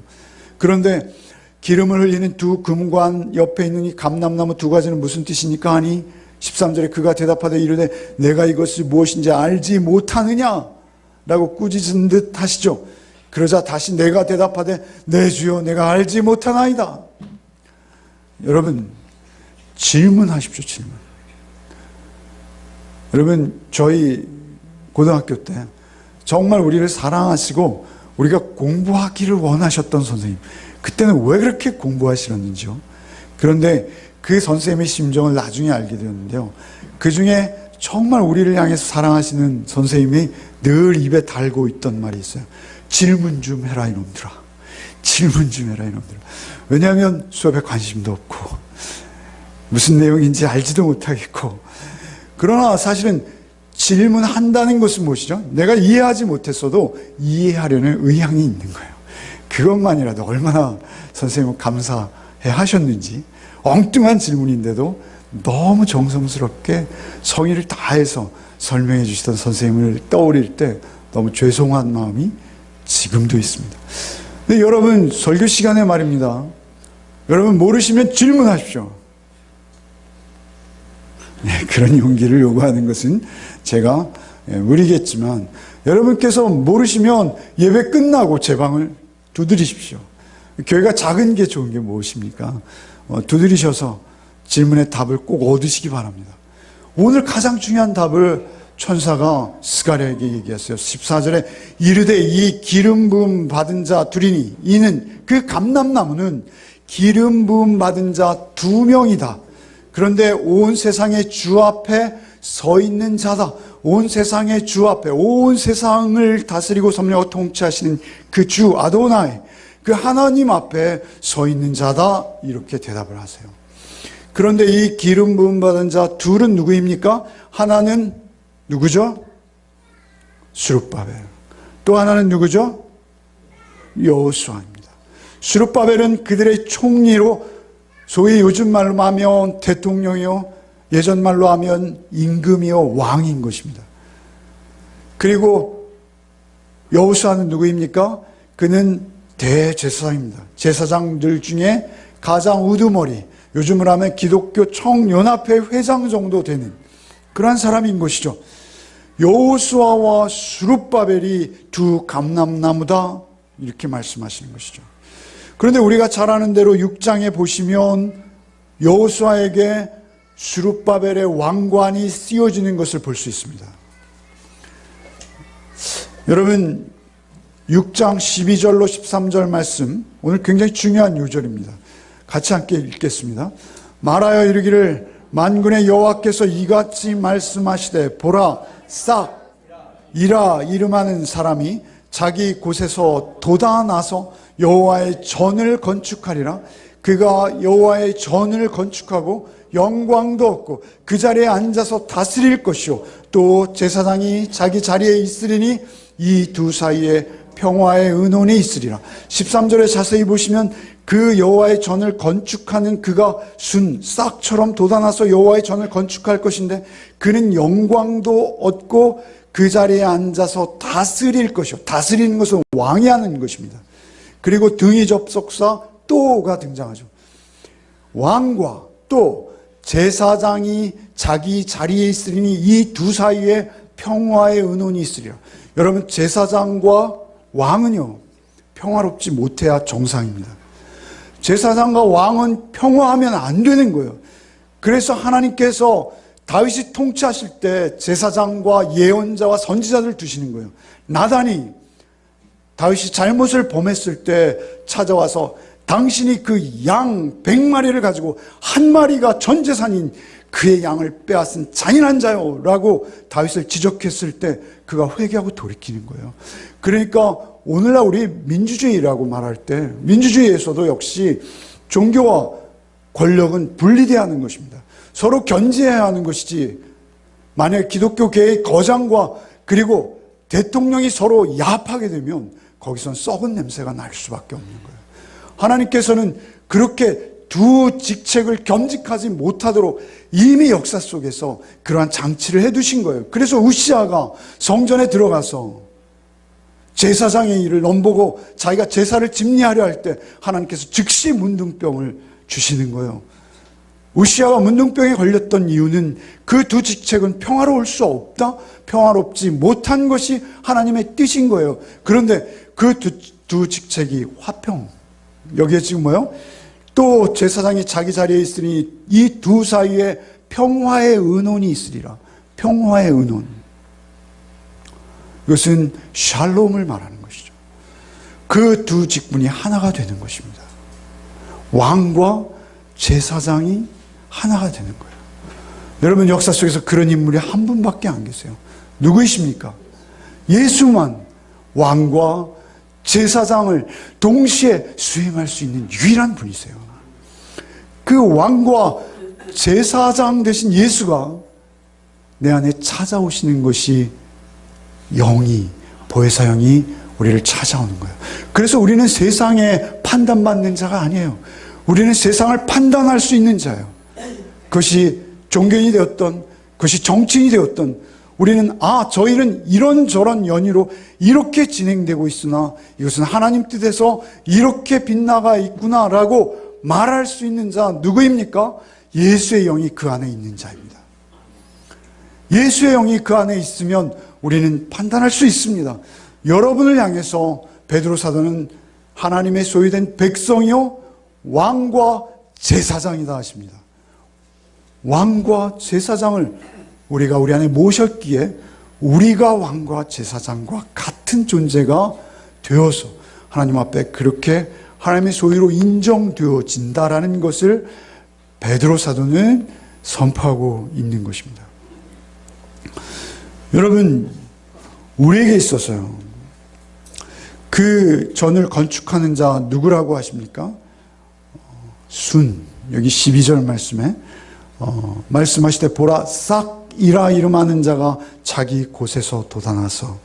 그런데 기름을 흘리는 두 금관 옆에 있는 이 감람나무 두 가지는 무슨 뜻이니까 하니 13절에 그가 대답하되 이르되 내가 이것이 무엇인지 알지 못하느냐 라고 꾸짖은 듯 하시죠. 그러자 다시 내가 대답하되 내 주여 내가 알지 못하나이다. 여러분 질문하십시오. 질문. 여러분 저희 고등학교 때 정말 우리를 사랑하시고 우리가 공부하기를 원하셨던 선생님, 그때는 왜 그렇게 공부하시는지요? 그런데 그 선생님의 심정을 나중에 알게 되었는데요, 그 중에 정말 우리를 향해서 사랑하시는 선생님이 늘 입에 달고 있던 말이 있어요. 질문 좀 해라 이놈들아. 질문 좀 해라 이놈들아. 왜냐하면 수업에 관심도 없고 무슨 내용인지 알지도 못하겠고, 그러나 사실은 질문한다는 것은 무엇이죠? 내가 이해하지 못했어도 이해하려는 의향이 있는 거예요. 그것만이라도 얼마나 선생님은 감사해 하셨는지, 엉뚱한 질문인데도 너무 정성스럽게 성의를 다해서 설명해 주시던 선생님을 떠올릴 때 너무 죄송한 마음이 지금도 있습니다. 근데 여러분 설교 시간에 말입니다. 여러분 모르시면 질문하십시오. 네, 그런 용기를 요구하는 것은 제가 무리겠지만 여러분께서 모르시면 예배 끝나고 제 방을 두드리십시오. 교회가 작은 게 좋은 게 무엇입니까? 두드리셔서 질문의 답을 꼭 얻으시기 바랍니다. 오늘 가장 중요한 답을 천사가 스가랴에게 얘기했어요. 14절에 이르되 이 기름 부음 받은 자 둘이니 이는 그 감람나무는 기름 부음 받은 자 2명이다. 그런데 온 세상의 주 앞에 서 있는 자다. 온 세상의 주 앞에, 온 세상을 다스리고 섭리하고 통치하시는 그 주 아도나이, 그 하나님 앞에 서 있는 자다. 이렇게 대답을 하세요. 그런데 이 기름 부음 받은 자 둘은 누구입니까? 하나는 누구죠? 스룹바벨. 또 하나는 누구죠? 여호수아입니다. 스룹바벨은 그들의 총리로, 소위 요즘 말로 하면 대통령이요, 예전 말로 하면 임금이요, 왕인 것입니다. 그리고 여호수아는 누구입니까? 그는 대제사장입니다. 제사장들 중에 가장 우두머리, 요즘으로 하면 기독교 청연합회 회장 정도 되는 그러한 사람인 것이죠. 여호수아와 스룹바벨이 두 감람나무다, 이렇게 말씀하시는 것이죠. 그런데 우리가 잘 아는 대로 6장에 보시면 여호수아에게 스룹바벨의 왕관이 씌워지는 것을 볼 수 있습니다. 여러분, 6장 12절로 13절 말씀, 오늘 굉장히 중요한 요절입니다. 같이 함께 읽겠습니다. 말하여 이르기를 만군의 여호와께서 이같이 말씀하시되 보라, 싹 이라 이름하는 사람이 자기 곳에서 돋아나서 여호와의 전을 건축하리라. 그가 여호와의 전을 건축하고 영광도 얻고 그 자리에 앉아서 다스릴 것이요, 또 제사장이 자기 자리에 있으리니 이 두 사이에 평화의 은원이 있으리라. 13절에 자세히 보시면 그 여호와의 전을 건축하는 그가 순 싹처럼 돋아나서 여호와의 전을 건축할 것인데 그는 영광도 얻고 그 자리에 앉아서 다스릴 것이요. 다스리는 것은 왕이 하는 것입니다. 그리고 등이 접속사 또가 등장하죠. 왕과 또 제사장이 자기 자리에 있으리니 이 두 사이에 평화의 은원이 있으리라. 여러분, 제사장과 왕은요, 평화롭지 못해야 정상입니다. 제사장과 왕은 평화하면 안 되는 거예요. 그래서 하나님께서 다윗이 통치하실 때 제사장과 예언자와 선지자를 두시는 거예요. 나단이 다윗이 잘못을 범했을 때 찾아와서 당신이 그 양 100마리를 가지고 한 마리가 전 재산인 그의 양을 빼앗은 잔인한 자요 라고 다윗을 지적했을 때 그가 회개하고 돌이키는 거예요. 그러니까 오늘날 우리 민주주의라고 말할 때 민주주의에서도 역시 종교와 권력은 분리돼야 하는 것입니다. 서로 견제해야 하는 것이지, 만약 기독교계의 거장과 그리고 대통령이 서로 야합하게 되면 거기선 썩은 냄새가 날 수밖에 없는 거예요. 하나님께서는 그렇게 두 직책을 겸직하지 못하도록 이미 역사 속에서 그러한 장치를 해두신 거예요. 그래서 우시아가 성전에 들어가서 제사장의 일을 넘보고 자기가 제사를 집리하려 할 때 하나님께서 즉시 문둥병을 주시는 거예요. 우시아가 문둥병에 걸렸던 이유는 그 두 직책은 평화로울 수 없다, 평화롭지 못한 것이 하나님의 뜻인 거예요. 그런데 그 두 직책이 화평, 여기에 지금 뭐요? 또 제사장이 자기 자리에 있으니 이 두 사이에 평화의 은원이 있으리라. 평화의 은원, 이것은 샬롬을 말하는 것이죠. 그 두 직분이 하나가 되는 것입니다. 왕과 제사장이 하나가 되는 거예요. 여러분, 역사 속에서 그런 인물이 한 분밖에 안 계세요. 누구이십니까? 예수만 왕과 제사장을 동시에 수행할 수 있는 유일한 분이세요. 그 왕과 제사장 되신 예수가 내 안에 찾아오시는 것이 영이, 보혜사 영이 우리를 찾아오는 거예요. 그래서 우리는 세상에 판단받는 자가 아니에요. 우리는 세상을 판단할 수 있는 자예요. 그것이 종교인이 되었던, 그것이 정치인이 되었던, 우리는 저 일은 이런저런 연유로 이렇게 진행되고 있으나 이것은 하나님 뜻에서 이렇게 빛나가 있구나라고 말할 수 있는 자 누구입니까? 예수의 영이 그 안에 있는 자입니다. 예수의 영이 그 안에 있으면 우리는 판단할 수 있습니다. 여러분을 향해서 베드로 사도는 하나님의 소유된 백성이요 왕과 제사장이다 하십니다. 왕과 제사장을 우리가 우리 안에 모셨기에 우리가 왕과 제사장과 같은 존재가 되어서 하나님 앞에 그렇게 하나님의 소유로 인정되어진다라는 것을 베드로 사도는 선포하고 있는 것입니다. 여러분, 우리에게 있어서요, 그 전을 건축하는 자 누구라고 하십니까? 여기 12절 말씀에 말씀하시되 보라 싹이라 이름하는 자가 자기 곳에서 돋아나서,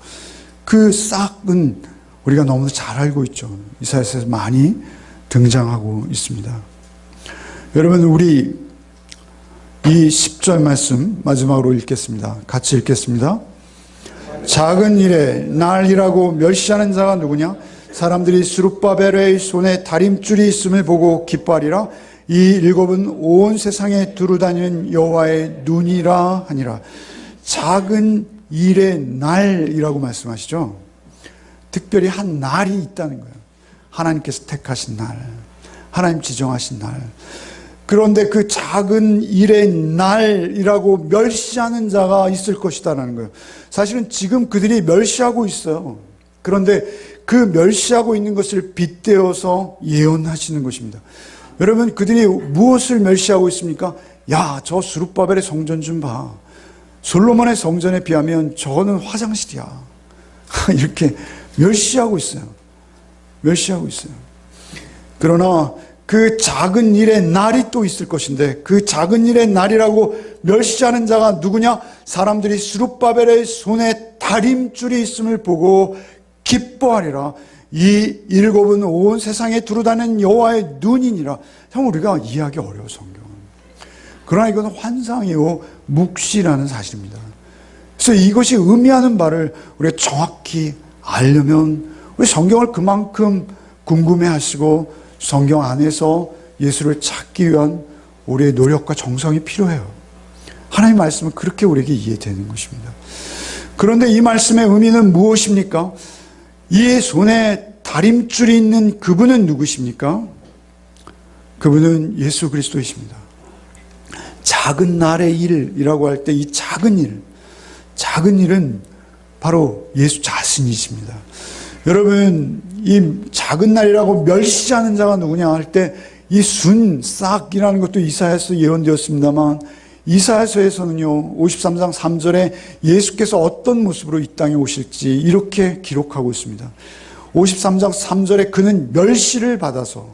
그 싹은 우리가 너무나 잘 알고 있죠. 이사야서에서 많이 등장하고 있습니다. 여러분, 우리 이 10절 말씀 마지막으로 읽겠습니다. 같이 읽겠습니다. 작은 일에 날이라고 멸시하는 자가 누구냐? 사람들이 스룹바벨의 손에 다림줄이 있음을 보고 기뻐하리라. 이 일곱은 온 세상에 두루다니는 여호와의 눈이라 하니라. 작은 일의 날이라고 말씀하시죠. 특별히 한 날이 있다는 거예요. 하나님께서 택하신 날, 하나님 지정하신 날. 그런데 그 작은 일의 날이라고 멸시하는 자가 있을 것이다라는 거예요. 사실은 지금 그들이 멸시하고 있어요. 그런데 그 멸시하고 있는 것을 빗대어서 예언하시는 것입니다. 여러분, 그들이 무엇을 멸시하고 있습니까? 야, 저 스룹바벨의 성전 좀 봐. 솔로몬의 성전에 비하면 저거는 화장실이야. 이렇게 멸시하고 있어요. 멸시하고 있어요. 그러나 그 작은 일의 날이 또 있을 것인데, 그 작은 일의 날이라고 멸시하는 자가 누구냐? 사람들이 스룹바벨의 손에 다림줄이 있음을 보고 기뻐하리라. 이 일곱은 온 세상에 두루다니는 여호와의 눈이니라. 참 우리가 이해하기 어려워, 성경은. 그러나 이건 환상이요 묵시라는 사실입니다. 그래서 이것이 의미하는 바를 우리가 정확히 알려면 우리 성경을 그만큼 궁금해하시고 성경 안에서 예수를 찾기 위한 우리의 노력과 정성이 필요해요. 하나님의 말씀은 그렇게 우리에게 이해되는 것입니다. 그런데 이 말씀의 의미는 무엇입니까? 이 손에 다림줄이 있는 그분은 누구십니까? 그분은 예수 그리스도이십니다. 작은 날의 일이라고 할 때 이 작은 일은 바로 예수 자신이십니다. 여러분, 이 작은 날이라고 멸시하는 자가 누구냐 할 때 이 싹이라는 것도 이사야서 예언되었습니다만, 이사야서에서는요 53장 3절에 예수께서 어떤 모습으로 이 땅에 오실지 이렇게 기록하고 있습니다. 53장 3절에 그는 멸시를 받아서,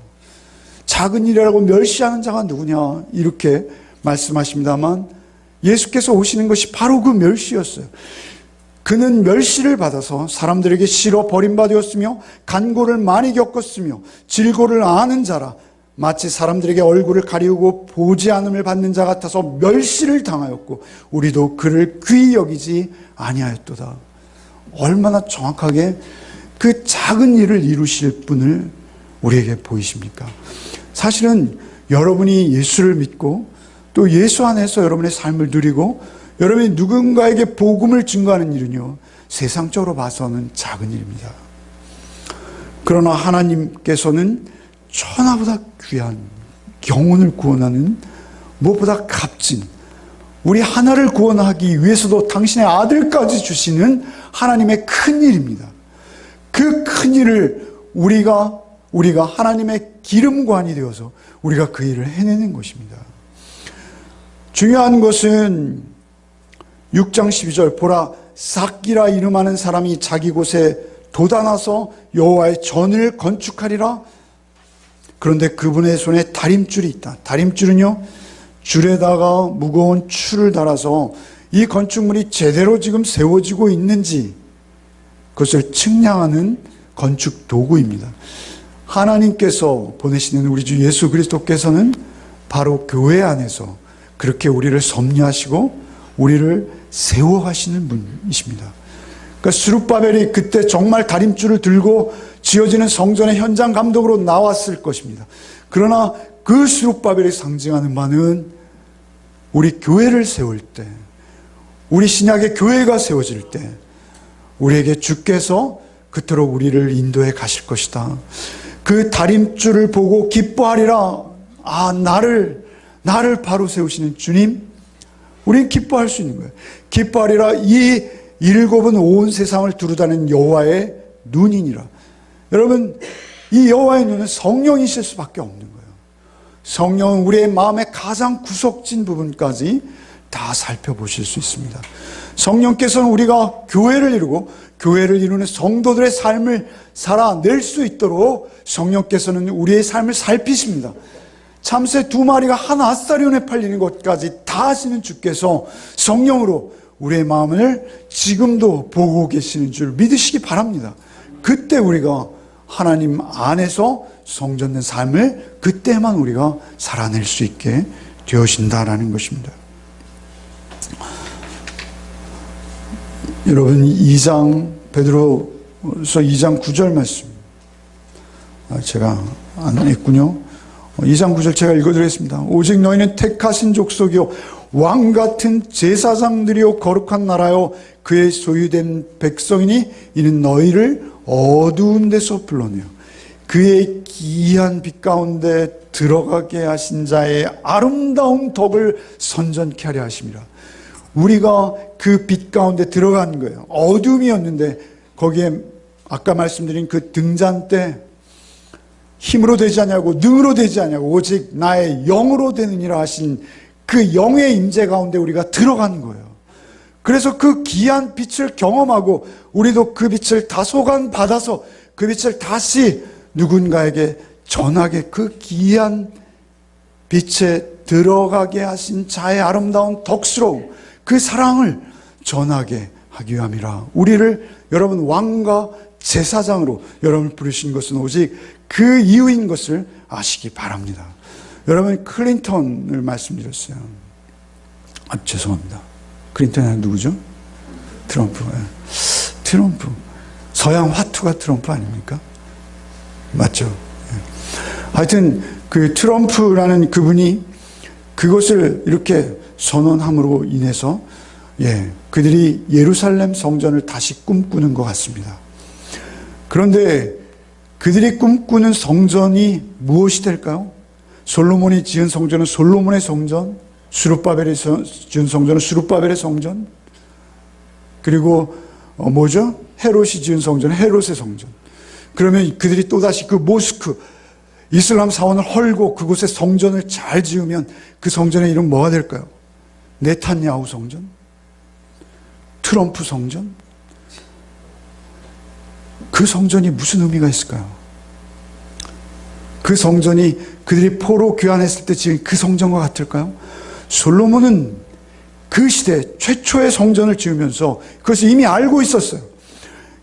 작은 일이라고 멸시하는 자가 누구냐 이렇게 말씀하십니다만, 예수께서 오시는 것이 바로 그 멸시였어요. 그는 멸시를 받아서 사람들에게 싫어 버림받았으며 간고를 많이 겪었으며 질고를 아는 자라. 마치 사람들에게 얼굴을 가리우고 보지 않음을 받는 자 같아서 멸시를 당하였고 우리도 그를 귀히 여기지 아니하였도다. 얼마나 정확하게 그 작은 일을 이루실 분을 우리에게 보이십니까? 사실은 여러분이 예수를 믿고 또 예수 안에서 여러분의 삶을 누리고 여러분이 누군가에게 복음을 증거하는 일은요, 세상적으로 봐서는 작은 일입니다. 그러나 하나님께서는 천하보다 귀한 영혼을 구원하는 무엇보다 값진 우리 하나를 구원하기 위해서도 당신의 아들까지 주시는 하나님의 큰 일입니다. 그 큰 일을 우리가 하나님의 기름관이 되어서 우리가 그 일을 해내는 것입니다. 중요한 것은 6장 12절 보라 삭기라 이름하는 사람이 자기 곳에 돋아나서 여호와의 전을 건축하리라. 그런데 그분의 손에 다림줄이 있다. 다림줄은요, 줄에다가 무거운 추를 달아서 이 건축물이 제대로 지금 세워지고 있는지 그것을 측량하는 건축 도구입니다. 하나님께서 보내시는 우리 주 예수 그리스도께서는 바로 교회 안에서 그렇게 우리를 섭리하시고 우리를 세워가시는 분이십니다. 그러니까 스룹바벨이 그때 정말 다림줄을 들고 지어지는 성전의 현장 감독으로 나왔을 것입니다. 그러나 그 스룹바벨이 상징하는 바는 우리 교회를 세울 때, 우리 신약의 교회가 세워질 때 우리에게 주께서 그토록 우리를 인도해 가실 것이다. 그 다림줄을 보고 기뻐하리라. 아, 나를 바로 세우시는 주님, 우리는 기뻐할 수 있는 거예요. 기뻐하리라. 이 일곱은 온 세상을 두루다니는 여호와의 눈이니라. 여러분, 이 여호와의 눈은 성령이실 수밖에 없는 거예요. 성령은 우리의 마음의 가장 구석진 부분까지 다 살펴보실 수 있습니다. 성령께서는 우리가 교회를 이루고 교회를 이루는 성도들의 삶을 살아낼 수 있도록 성령께서는 우리의 삶을 살피십니다. 참새 두 마리가 한 아사리온에 팔리는 것까지 다 하시는 주께서 성령으로 우리의 마음을 지금도 보고 계시는 줄 믿으시기 바랍니다. 그때 우리가 하나님 안에서 성전된 삶을 그때만 우리가 살아낼 수 있게 되어진다라는 것입니다. 여러분, 베드로서 2장 9절 말씀, 제가 안 했군요. 2장 9절 제가 읽어드리겠습니다. 오직 너희는 택하신 족속이요 왕같은 제사장들이요 거룩한 나라요 그의 소유된 백성이니 이는 너희를 어두운 데서 불러내어 그의 기이한 빛 가운데 들어가게 하신 자의 아름다운 덕을 선전케 하려 하심이라. 우리가 그 빛 가운데 들어간 거예요. 어둠이었는데 거기에 아까 말씀드린 그 등잔 때 힘으로 되지 않냐고 능으로 되지 않냐고 오직 나의 영으로 되느니라 하신 그 영의 임재 가운데 우리가 들어간 거예요. 그래서 그 귀한 빛을 경험하고 우리도 그 빛을 다소간 받아서 그 빛을 다시 누군가에게 전하게 그 귀한 빛에 들어가게 하신 자의 아름다운 덕스러움, 그 사랑을 전하게 하기 위함이라. 우리를 여러분 왕과 제사장으로 여러분을 부르신 것은 오직 그 이유인 것을 아시기 바랍니다. 여러분, 클린턴을 말씀드렸어요. 죄송합니다. 클린턴이 누구죠? 트럼프. 트럼프. 서양 화투가 트럼프 아닙니까? 맞죠? 하여튼 그 트럼프라는 그분이 그것을 이렇게 선언함으로 인해서 그들이 예루살렘 성전을 다시 꿈꾸는 것 같습니다. 그런데 그들이 꿈꾸는 성전이 무엇이 될까요? 솔로몬이 지은 성전은 솔로몬의 성전, 스룹바벨이 지은 성전은 스룹바벨의 성전, 그리고 뭐죠? 헤롯이 지은 성전은 헤롯의 성전. 그러면 그들이 또다시 그 모스크, 이슬람 사원을 헐고 그곳에 성전을 잘 지으면 그 성전의 이름 뭐가 될까요? 네탄야후 성전? 트럼프 성전? 그 성전이 무슨 의미가 있을까요? 그 성전이 그들이 포로 귀환했을 때 지은 그 성전과 같을까요? 솔로몬은 그 시대 최초의 성전을 지으면서 그것을 이미 알고 있었어요.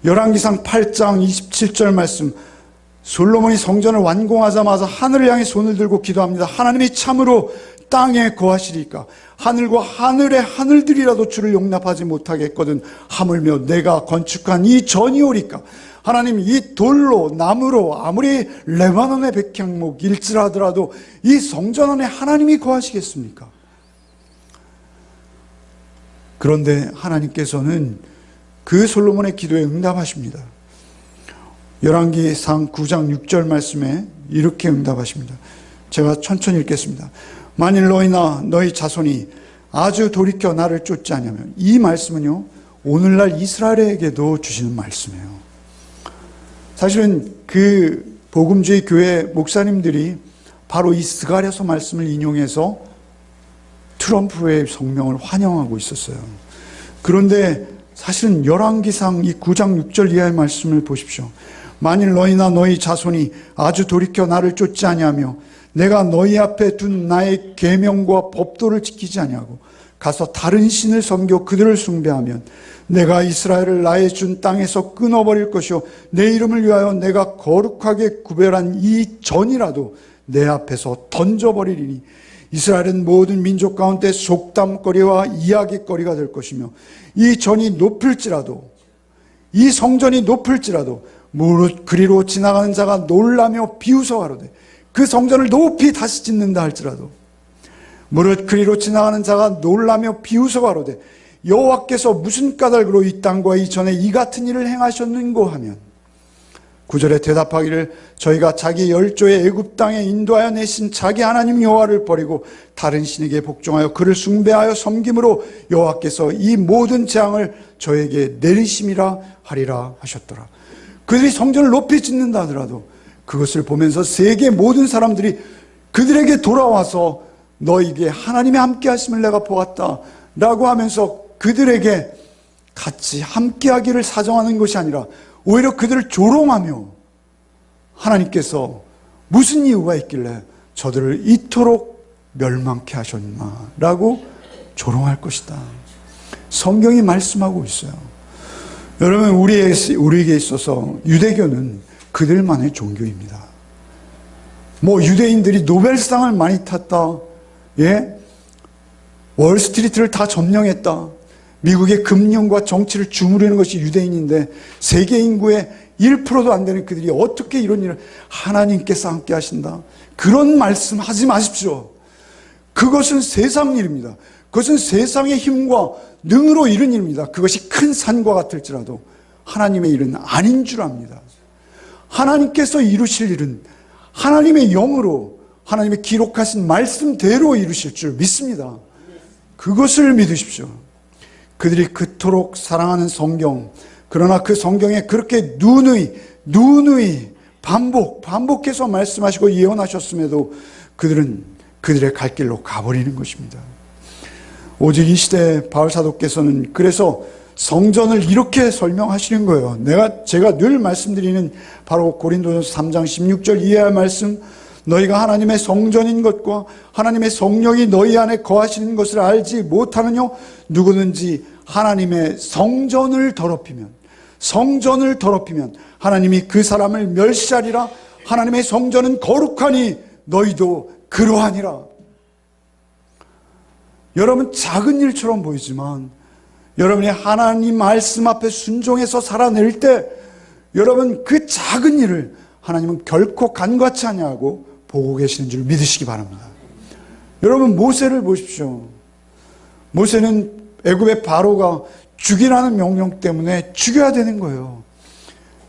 열왕기상 8장 27절 말씀, 솔로몬이 성전을 완공하자마자 하늘을 향해 손을 들고 기도합니다. 하나님이 참으로 땅에 거하시리까? 하늘과 하늘의 하늘들이라도 주를 용납하지 못하겠거든 하물며 내가 건축한 이 전이 오리까? 하나님, 이 돌로 나무로 아무리 레바논의 백향목일지라도 이 성전 안에 하나님이 거하시겠습니까? 그런데 하나님께서는 그 솔로몬의 기도에 응답하십니다. 열왕기상 9장 6절 말씀에 이렇게 응답하십니다. 제가 천천히 읽겠습니다. 만일 너희나 너희 자손이 아주 돌이켜 나를 쫓지 않으면, 이 말씀은요 오늘날 이스라엘에게도 주시는 말씀이에요. 사실은 그 복음주의 교회 목사님들이 바로 이 스가랴서 말씀을 인용해서 트럼프의 성명을 환영하고 있었어요. 그런데 사실은 열왕기상 이 9장 6절 이하의 말씀을 보십시오. 만일 너희나 너희 자손이 아주 돌이켜 나를 쫓지 아니하며 내가 너희 앞에 둔 나의 계명과 법도를 지키지 아니하고 가서 다른 신을 섬겨 그들을 숭배하면 내가 이스라엘을 나의 준 땅에서 끊어버릴 것이요 내 이름을 위하여 내가 거룩하게 구별한 이 전이라도 내 앞에서 던져버리리니 이스라엘은 모든 민족 가운데 속담거리와 이야기거리가 될 것이며 이 전이 높을지라도, 이 성전이 높을지라도 무릇 그리로 지나가는 자가 놀라며 비웃어가로되, 그 성전을 높이 다시 짓는다 할지라도 무릇 그리로 지나가는 자가 놀라며 비웃어가로되 여호와께서 무슨 까닭으로 이 땅과 이 전에 이 같은 일을 행하셨는고 하면 9절에 대답하기를 저희가 자기 열조의 애굽 땅에 인도하여 내신 자기 하나님 여호와를 버리고 다른 신에게 복종하여 그를 숭배하여 섬김으로 여호와께서 이 모든 재앙을 저에게 내리심이라 하리라 하셨더라. 그들이 성전을 높이 짓는다 하더라도 그것을 보면서 세계 모든 사람들이 그들에게 돌아와서 너에게 하나님의 함께 하심을 내가 보았다 라고 하면서 그들에게 같이 함께 하기를 사정하는 것이 아니라 오히려 그들을 조롱하며 하나님께서 무슨 이유가 있길래 저들을 이토록 멸망케 하셨나 라고 조롱할 것이다. 성경이 말씀하고 있어요. 여러분, 우리에게 있어서 유대교는 그들만의 종교입니다. 유대인들이 노벨상을 많이 탔다. 월스트리트를 다 점령했다. 미국의 금융과 정치를 주무르는 것이 유대인인데 세계 인구의 1%도 안 되는 그들이 어떻게 이런 일을 하나님께서 함께 하신다. 그런 말씀 하지 마십시오. 그것은 세상 일입니다. 그것은 세상의 힘과 능으로 이룬 일입니다. 그것이 큰 산과 같을지라도 하나님의 일은 아닌 줄 압니다. 하나님께서 이루실 일은 하나님의 영으로 하나님의 기록하신 말씀대로 이루실 줄 믿습니다. 그것을 믿으십시오. 그들이 그토록 사랑하는 성경, 그러나 그 성경에 그렇게 누누이 반복해서 말씀하시고 예언하셨음에도 그들은 그들의 갈 길로 가버리는 것입니다. 오직 이 시대에 바울 사도께서는 그래서 성전을 이렇게 설명하시는 거예요. 제가 늘 말씀드리는 바로 고린도전서 3장 16절 이하의 말씀, 너희가 하나님의 성전인 것과 하나님의 성령이 너희 안에 거하시는 것을 알지 못하느냐? 누구든지 하나님의 성전을 더럽히면 하나님이 그 사람을 멸시하리라. 하나님의 성전은 거룩하니 너희도 그러하니라. 여러분, 작은 일처럼 보이지만 여러분이 하나님 말씀 앞에 순종해서 살아낼 때 여러분 그 작은 일을 하나님은 결코 간과치 아니하고 보고 계시는 줄 믿으시기 바랍니다. 여러분, 모세를 보십시오. 모세는 애굽의 바로가 죽이라는 명령 때문에 죽여야 되는 거예요.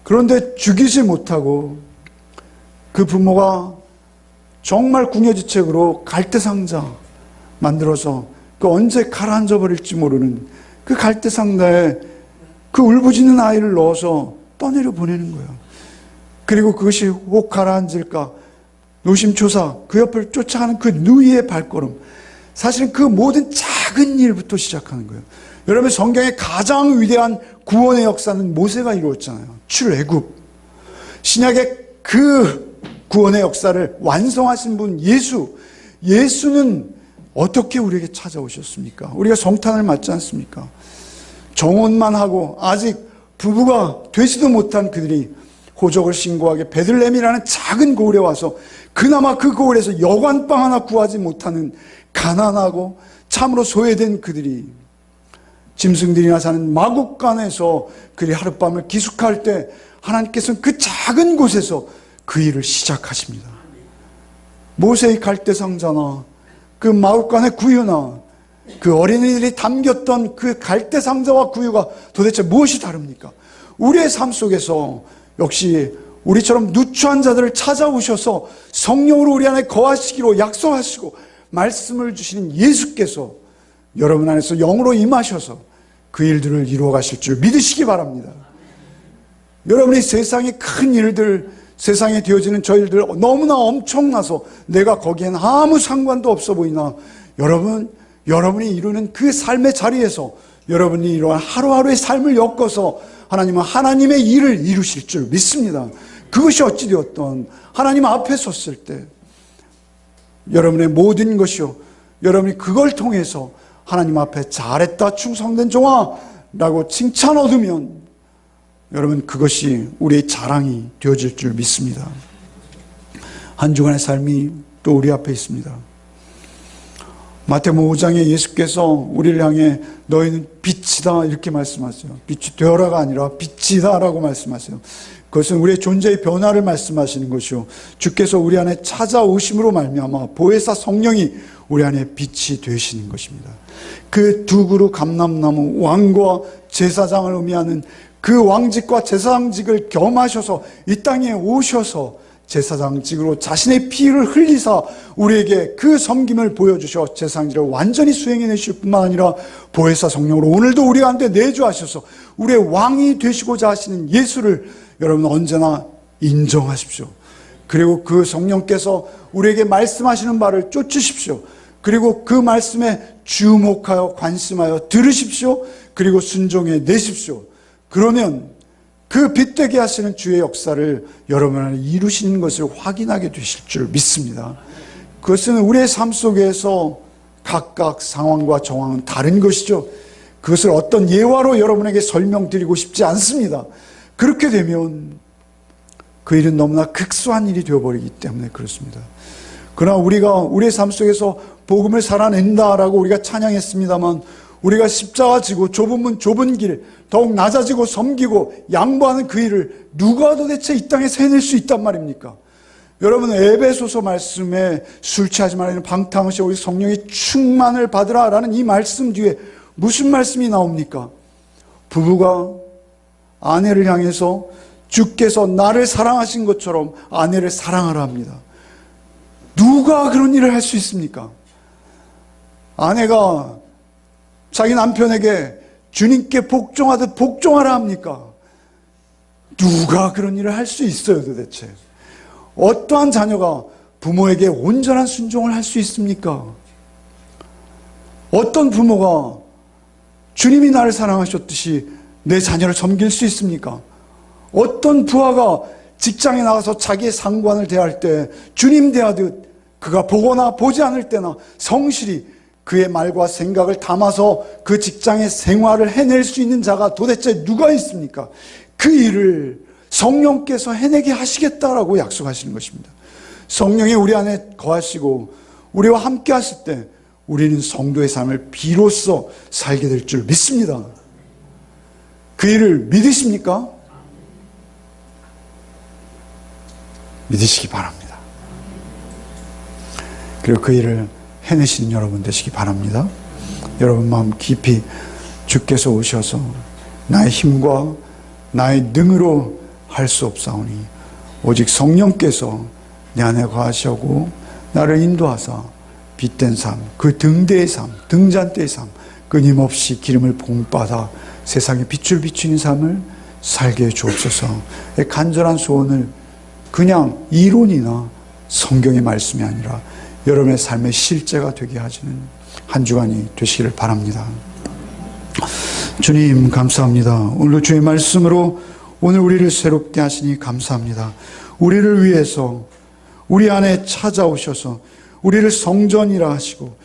그런데 죽이지 못하고 그 부모가 정말 궁여지책으로 갈대상자 만들어서 그 언제 가라앉아 버릴지 모르는 그 갈대상자에 그 울부짖는 아이를 넣어서 떠내려 보내는 거예요. 그리고 그것이 혹 가라앉을까 노심초사 그 옆을 쫓아가는 그 누이의 발걸음, 사실은 그 모든 작은 일부터 시작하는 거예요. 여러분, 성경의 가장 위대한 구원의 역사는 모세가 이루었잖아요. 출애굽. 신약의 그 구원의 역사를 완성하신 분 예수는 어떻게 우리에게 찾아오셨습니까? 우리가 성탄을 맞지 않습니까? 정혼만 하고 아직 부부가 되지도 못한 그들이 호적을 신고하게 베들레헴이라는 작은 고을에 와서 그나마 그 고을에서 여관방 하나 구하지 못하는 가난하고 참으로 소외된 그들이 짐승들이나 사는 마국간에서 그들이 하룻밤을 기숙할 때 하나님께서는 그 작은 곳에서 그 일을 시작하십니다. 모세의 갈대상자나 그 마국간의 구유나 그 어린이들이 담겼던 그 갈대상자와 구유가 도대체 무엇이 다릅니까? 우리의 삶 속에서 역시 우리처럼 누추한 자들을 찾아오셔서 성령으로 우리 안에 거하시기로 약속하시고 말씀을 주시는 예수께서 여러분 안에서 영으로 임하셔서 그 일들을 이루어 가실 줄 믿으시기 바랍니다. 여러분이 세상의 큰 일들, 세상에 되어지는 저 일들 너무나 엄청나서 내가 거기엔 아무 상관도 없어 보이나 여러분이 이루는 그 삶의 자리에서 여러분이 이러한 하루하루의 삶을 엮어서 하나님은 하나님의 일을 이루실 줄 믿습니다. 그것이 어찌되었던 하나님 앞에 섰을 때 여러분의 모든 것이요, 여러분이 그걸 통해서 하나님 앞에 잘했다 충성된 종아 라고 칭찬 얻으면 여러분 그것이 우리의 자랑이 되어질 줄 믿습니다. 한 주간의 삶이 또 우리 앞에 있습니다. 마태복음 5장에 예수께서 우리를 향해 너희는 빛이다 이렇게 말씀하세요. 빛이 되어라가 아니라 빛이다 라고 말씀하세요. 그것은 우리의 존재의 변화를 말씀하시는 것이요, 주께서 우리 안에 찾아오심으로 말미암아 보혜사 성령이 우리 안에 빛이 되시는 것입니다. 그 두 그루 감람나무 왕과 제사장을 의미하는 그 왕직과 제사장직을 겸하셔서 이 땅에 오셔서 제사장직으로 자신의 피를 흘리사 우리에게 그 섬김을 보여주셔 제사장직을 완전히 수행해내실 뿐만 아니라 보혜사 성령으로 오늘도 우리 가운데 내주하셔서 우리의 왕이 되시고자 하시는 예수를 여러분 언제나 인정하십시오. 그리고 그 성령께서 우리에게 말씀하시는 바를 쫓으십시오. 그리고 그 말씀에 주목하여 관심하여 들으십시오. 그리고 순종해 내십시오. 그러면 그 빛되게 하시는 주의 역사를 여러분 안에 이루시는 것을 확인하게 되실 줄 믿습니다. 그것은 우리의 삶 속에서 각각 상황과 정황은 다른 것이죠. 그것을 어떤 예화로 여러분에게 설명드리고 싶지 않습니다. 그렇게 되면 그 일은 너무나 극소한 일이 되어버리기 때문에 그렇습니다. 그러나 우리가 우리의 삶 속에서 복음을 살아낸다라고 우리가 찬양했습니다만 우리가 십자가 지고 좁은 문 좁은 길 더욱 낮아지고 섬기고 양보하는 그 일을 누가 도대체 이 땅에서 해낼 수 있단 말입니까? 여러분 에베소서 말씀에 술 취하지 말라는 방탕하시 우리 성령의 충만을 받으라라는 이 말씀 뒤에 무슨 말씀이 나옵니까? 부부가 아내를 향해서 주께서 나를 사랑하신 것처럼 아내를 사랑하라 합니다. 누가 그런 일을 할 수 있습니까? 아내가 자기 남편에게 주님께 복종하듯 복종하라 합니까? 누가 그런 일을 할 수 있어요 도대체? 어떠한 자녀가 부모에게 온전한 순종을 할 수 있습니까? 어떤 부모가 주님이 나를 사랑하셨듯이 내 자녀를 섬길 수 있습니까? 어떤 부하가 직장에 나가서 자기의 상관을 대할 때 주님 대하듯 그가 보거나 보지 않을 때나 성실히 그의 말과 생각을 담아서 그 직장의 생활을 해낼 수 있는 자가 도대체 누가 있습니까? 그 일을 성령께서 해내게 하시겠다라고 약속하시는 것입니다. 성령이 우리 안에 거하시고 우리와 함께 하실 때 우리는 성도의 삶을 비로소 살게 될 줄 믿습니다. 그 일을 믿으십니까? 믿으시기 바랍니다. 그리고 그 일을 해내시는 여러분 되시기 바랍니다. 여러분 마음 깊이 주께서 오셔서 나의 힘과 나의 능으로 할 수 없사오니 오직 성령께서 내 안에 거하시고 나를 인도하사 빛된 삶, 그 등대의 삶, 등잔대의 삶, 끊임없이 기름을 봉받아 세상에 빛을 비추는 삶을 살게 해 주옵소서. 간절한 소원을 그냥 이론이나 성경의 말씀이 아니라 여러분의 삶의 실제가 되게 하시는 한 주간이 되시기를 바랍니다. 주님 감사합니다. 오늘 주의 말씀으로 오늘 우리를 새롭게 하시니 감사합니다. 우리를 위해서 우리 안에 찾아오셔서 우리를 성전이라 하시고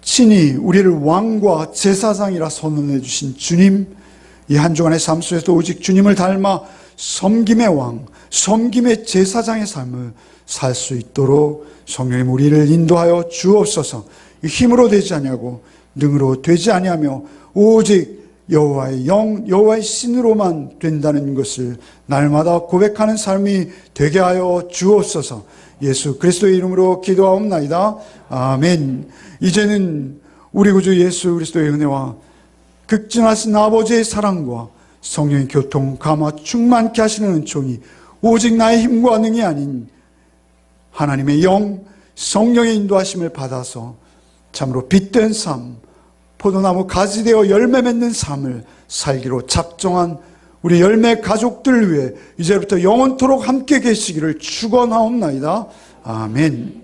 친히 우리를 왕과 제사장이라 선언해 주신 주님, 이 한 주간의 삶 속에서 오직 주님을 닮아 섬김의 왕, 섬김의 제사장의 삶을 살 수 있도록 성령님 우리를 인도하여 주옵소서. 힘으로 되지 아니하고 능으로 되지 아니하며 오직 여호와의 영, 여호와의 신으로만 된다는 것을 날마다 고백하는 삶이 되게 하여 주옵소서. 예수 그리스도의 이름으로 기도하옵나이다. 아멘. 이제는 우리 구주 예수 그리스도의 은혜와 극진하신 아버지의 사랑과 성령의 교통, 감화 충만케 하시는 은총이 오직 나의 힘과 능이 아닌 하나님의 영, 성령의 인도하심을 받아서 참으로 빛된 삶, 포도나무 가지 되어 열매 맺는 삶을 살기로 작정한 우리 열매 가족들 위해 이제부터 영원토록 함께 계시기를 축원하옵나이다. 아멘.